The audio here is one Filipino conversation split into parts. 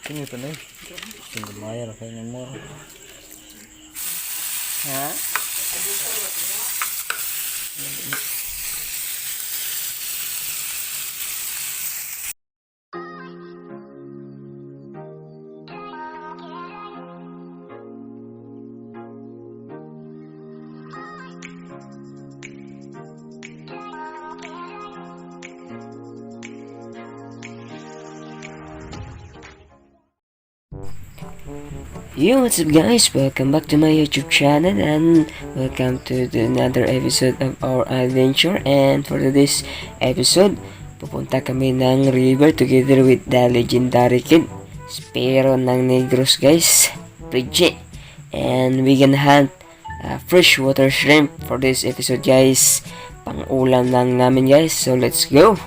Sino ito na eh? Sino lumayan ako ng moro? Ha? Yo, what's up guys? Welcome back to my YouTube channel and welcome to another episode of our adventure. And for today's episode, pupunta kami ng river together with the legendary kid, Spero ng Negros guys, Bridget. And we gonna hunt freshwater shrimp for this episode guys. Pang-ulam lang namin guys, so let's go!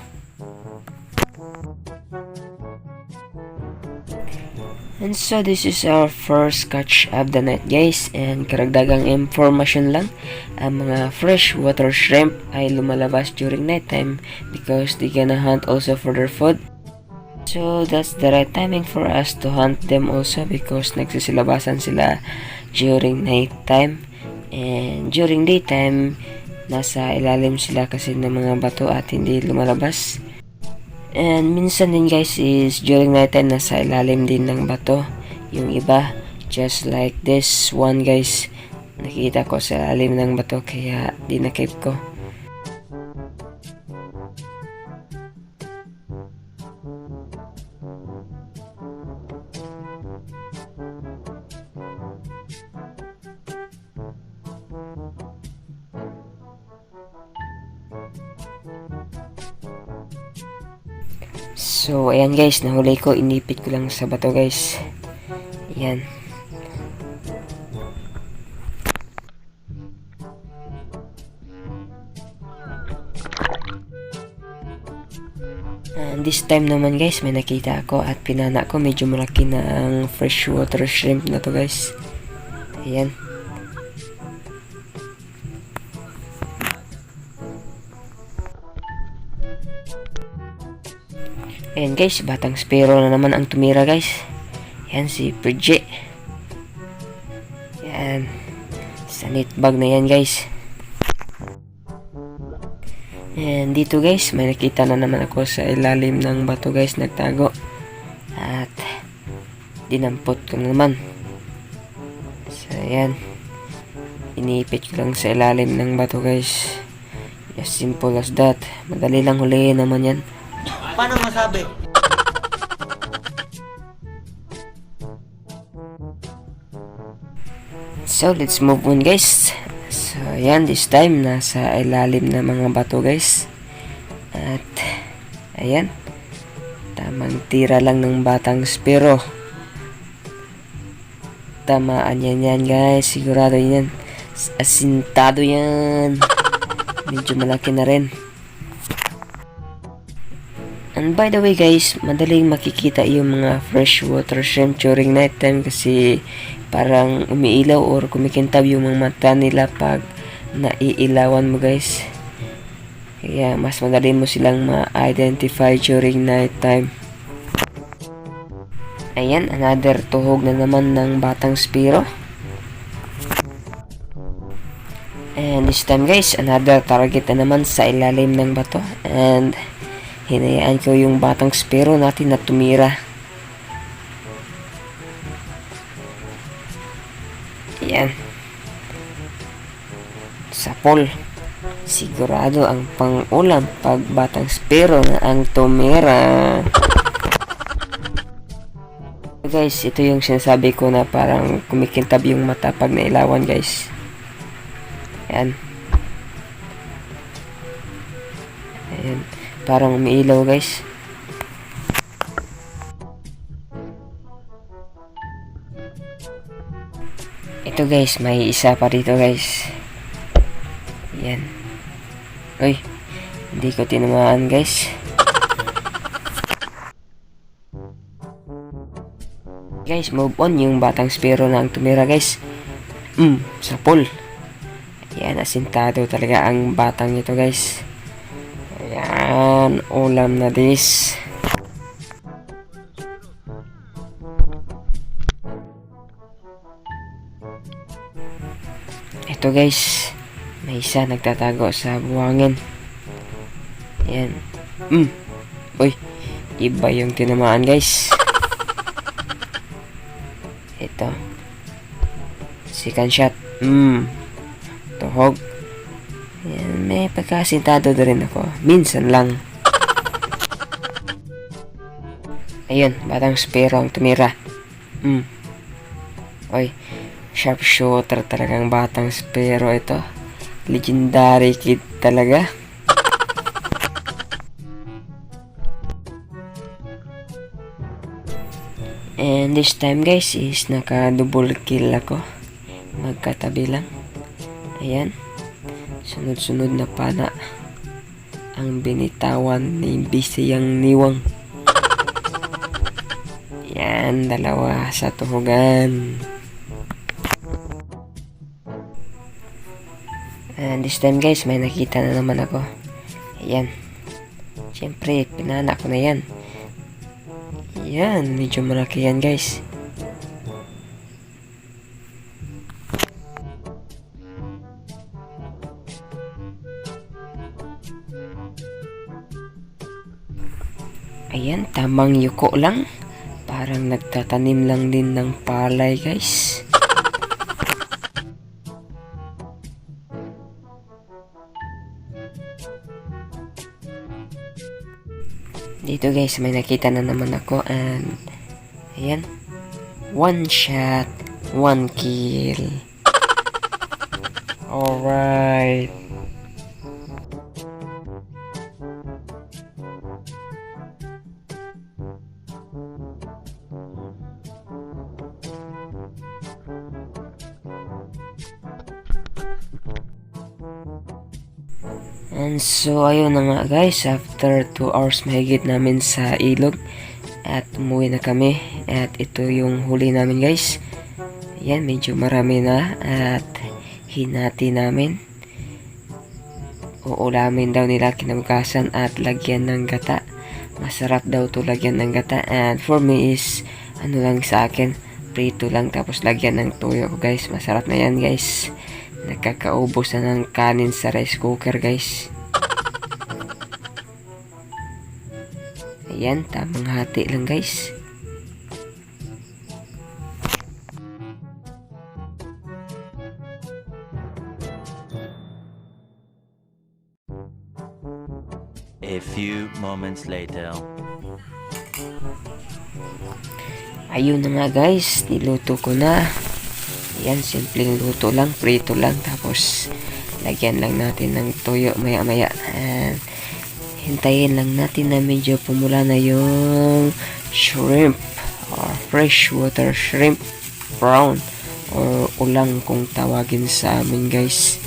And so this is our first catch of the night guys, and karagdagang information lang, ang mga freshwater shrimp ay lumalabas during night time because they gonna hunt also for their food. So that's the right timing for us to hunt them also because nagsisilabasan sila during night time, and during daytime nasa ilalim sila kasi ng mga bato at hindi lumalabas. And minsan din guys is during night time nasa ilalim din ng bato yung iba, just like this one guys, nakita ko sa ilalim ng bato kaya dinakip ko. So, ayan guys, nahuli ko, inipit ko lang sa bato guys. Ayan. And this time naman guys, may nakita ako at pinana ko, medyo malaki na ang freshwater shrimp na to guys. Ayan. Ayan guys, batang Spero na naman ang tumira guys. Yan si Bridget. Yan. Sa net bag na yan guys. And dito guys, may nakita na naman ako sa ilalim ng bato guys, nagtago. At dinampot ko na naman. So yan. Inipit ko lang sa ilalim ng bato guys. As simple as that. Madali lang hulihin naman yan. Paano masabi? So, let's move on guys. So, ayan, this time, nasa ilalim na mga bato guys. At, ayan, tamang tira lang ng batang Spero. Tamaan yan guys, sigurado yan. Asintado yan. Medyo malaki na rin. And by the way guys, madaling makikita yung mga freshwater shrimp during night time kasi parang umiilaw or kumikintab yung mga mata nila pag naiilawan mo guys. Kaya mas madali mo silang ma-identify during night time. Ayan, another tuhog na naman ng batang Spero. And this time guys, another target na naman sa ilalim ng bato. And hinayaan ko yung batang Spero natin na tumira. Yan. Sapol. Sigurado ang pang-ulam pag batang Spero na ang tumira. Guys, ito yung sinasabi ko na parang kumikintab yung mata pag nailawan guys. Yan. Ayan. Parang umiilaw guys. Ito guys, may isa pa dito guys. Yan. Uy, hindi ko tinamaan guys. Guys, move on yung batang Spero na ang tumira guys. Sapol. Yan, asintado talaga ang batang ito guys. Ayan, ulam na this. ito guys, may isa nagtatago sa buhangin. Ayan. Uy, iba yung tinamaan guys. Ito. Second shot. Tuhog. Ayan, may pagkasintado na rin ako. Minsan lang. Ayun, batang spero ang tumira. Uy, sharpshooter talagang batang spero ito. Legendary kid talaga. And this time guys is naka double kill ako. Magkatabi lang. Ayan. Sunod-sunod na pana ang binitawan ni Bisayang Niwang. Yan, dalawa sa tuhugan. And this time guys, may nakita na naman ako. Ayan. Siyempre, pinana ko na yan. Yan, medyo malaki yan guys. Ayan, tamang yuko lang. Parang nagtatanim lang din ng palay guys. Dito guys, may nakita na naman ako and ayan, one shot, one kill. Alright. And so ayun na nga guys, after 2 hours mahigit namin sa ilog at umuwi na kami at ito yung huli namin guys. Ayan, medyo marami na at hinati namin. Uulamin daw nila kinabukasan at lagyan ng gata. Masarap daw to lagyan ng gata, and for me is ano lang sa akin, prito lang tapos lagyan ng toyo guys. Masarap na yan guys. Nakakaubos na ng kanin sa rice cooker guys. Ayan, tamang hati lang guys. A few moments later. Ayun na nga guys, niluto ko na. Ayan, simpleng luto lang, prito lang, tapos lagyan lang natin ng toyo maya maya. And hintayin lang natin na medyo pumula na yung shrimp or freshwater shrimp brown or ulang kung tawagin sa amin guys.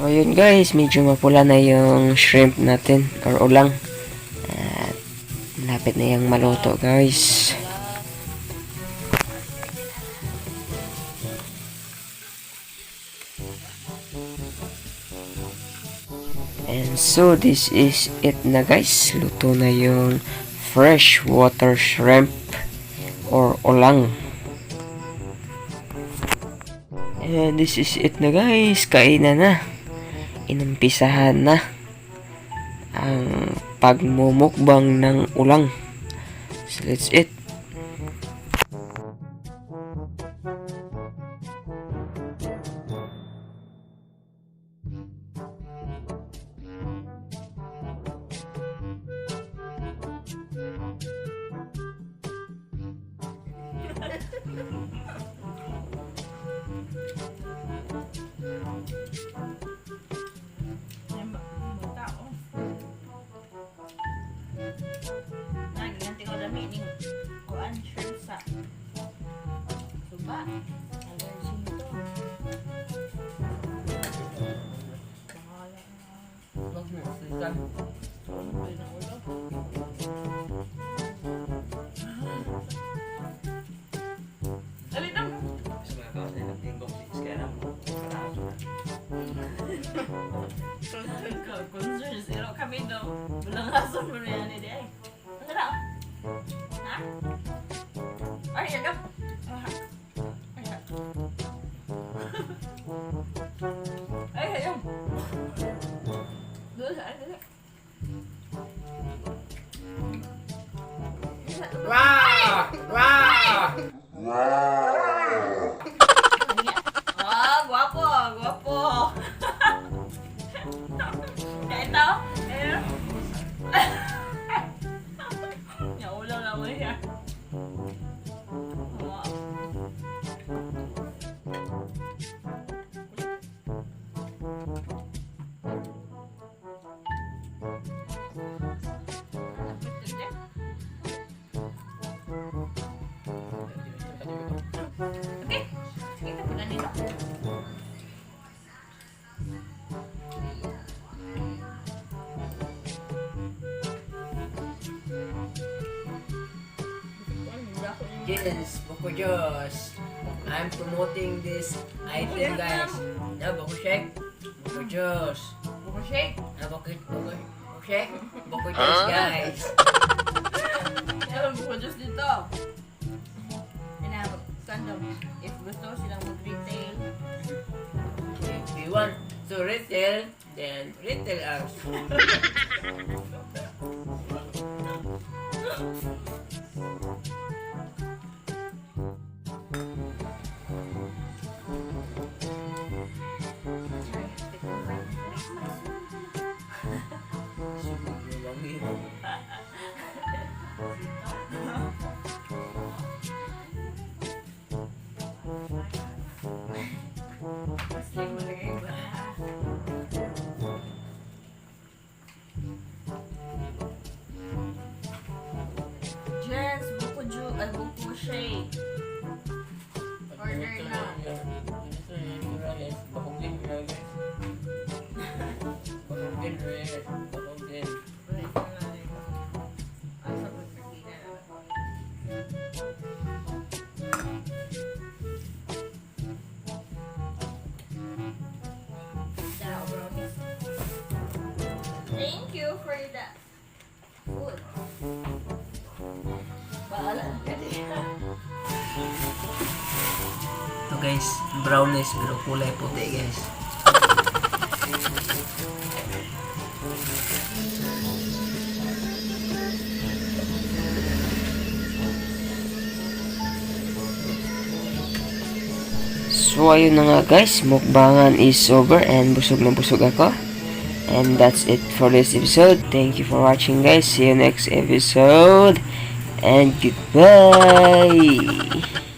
So ayun guys, medyo mapula na yung shrimp natin or ulang at malapit na yung maluto guys. And so this is it na guys, luto na yung freshwater shrimp or ulang. And this is it na guys, kainan na. Inumpisahan na ang pagmumukbang ng ulang. So that's it. Ganti ko lang meaning kuan shrimp sa suba. Allergy nito. Bahala na. Nangason mo na yan, hindi ay. Ano na? Ha? Ay, yan ka. Ay, ayun. Doon sa ano? Ah, guwapo, guwapo. Ito? Ayun. Naulaw na mo siya. Wow. Okay, kita pula nito. Yes, Boko Diyos. I'm promoting this item, guys. Na, Boko Shake. Boko Diyos. Buko shake. Na, Boko Shake. Boko Diyos, guys. Alam buko just dito. Kandom. If gusto silang mag-retail. If you want to retail, then retail us. Jens, buko shake. Order na. Thank you for that food. Baalan ka din. Ito guys, brownies pero kulay puti guys. So ayun na nga guys, mukbangan is over and busog na busog ako. And that's it for this episode. Thank you for watching guys. See you next episode. And goodbye.